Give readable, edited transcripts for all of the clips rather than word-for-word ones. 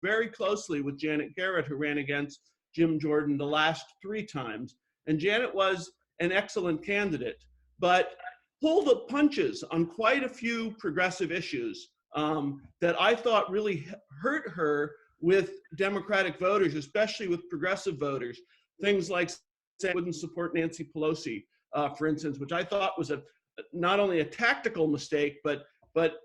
very closely with Janet Garrett, who ran against Jim Jordan the last 3 times. And Janet was an excellent candidate, but pulled the punches on quite a few progressive issues that I thought really hurt her with Democratic voters, especially with progressive voters. Things like saying wouldn't support Nancy Pelosi, for instance, which I thought was not only a tactical mistake, but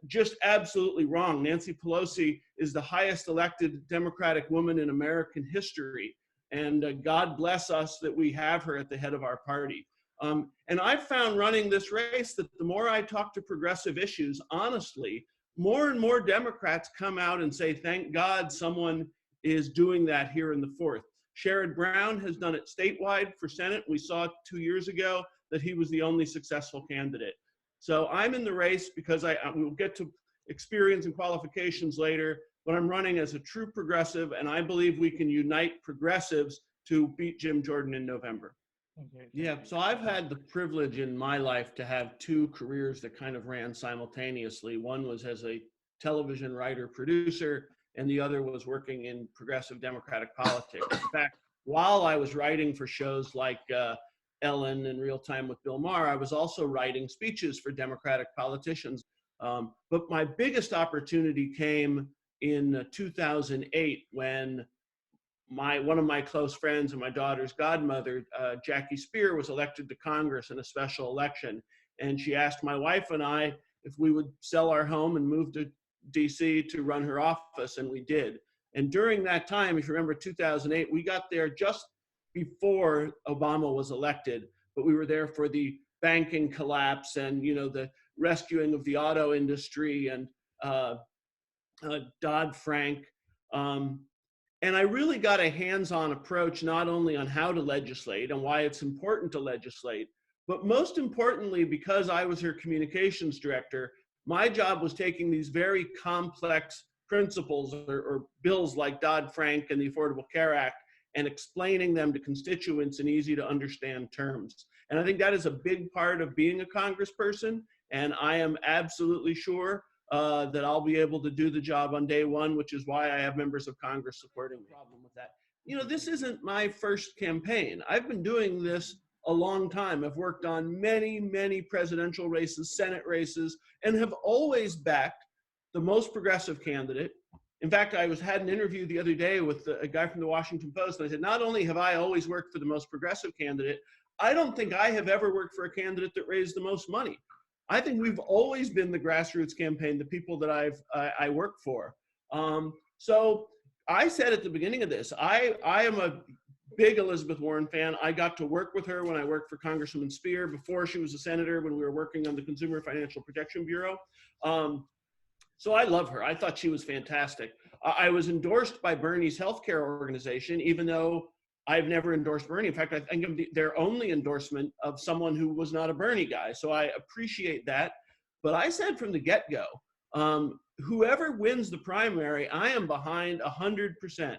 just absolutely wrong. Nancy Pelosi is the highest elected Democratic woman in American history. And God bless us that we have her at the head of our party. And I've found running this race that the more I talk to progressive issues, honestly, more and more Democrats come out and say, thank God someone is doing that here in the 4th. Sherrod Brown has done it statewide for Senate. We saw 2 years ago that he was the only successful candidate. So I'm in the race because we'll get to experience and qualifications later, but I'm running as a true progressive, and I believe we can unite progressives to beat Jim Jordan in November. Okay, yeah, so I've had the privilege in my life to have 2 careers that kind of ran simultaneously. One was as a television writer, producer, and the other was working in progressive Democratic politics. In fact, while I was writing for shows like Ellen and Real Time with Bill Maher, I was also writing speeches for Democratic politicians. But my biggest opportunity came in 2008 when one of my close friends and my daughter's godmother, Jackie Spear, was elected to Congress in a special election. And she asked my wife and I if we would sell our home and move to DC to run her office, and we did. And during that time, if you remember 2008, we got there just before Obama was elected, but we were there for the banking collapse and, the rescuing of the auto industry and Dodd-Frank. And I really got a hands-on approach, not only on how to legislate and why it's important to legislate, but most importantly, because I was her communications director, my job was taking these very complex principles or bills like Dodd-Frank and the Affordable Care Act and explaining them to constituents in easy to understand terms. And I think that is a big part of being a congressperson. And I am absolutely sure that I'll be able to do the job on day one, which is why I have members of Congress supporting me. Problem with that. This isn't my first campaign. I've been doing this a long time. I've worked on many, many presidential races, Senate races, and have always backed the most progressive candidate. In fact, I had an interview the other day with a guy from the Washington Post, and I said, not only have I always worked for the most progressive candidate, I don't think I have ever worked for a candidate that raised the most money. I think we've always been the grassroots campaign, the people that I work for. So I said at the beginning of this, I am a big Elizabeth Warren fan. I got to work with her when I worked for Congresswoman Spear before she was a senator, when we were working on the Consumer Financial Protection Bureau. So I love her. I thought she was fantastic. I was endorsed by Bernie's healthcare organization, even though I've never endorsed Bernie. In fact, I think I'm their only endorsement of someone who was not a Bernie guy. So I appreciate that. But I said from the get-go, whoever wins the primary, I am behind 100%.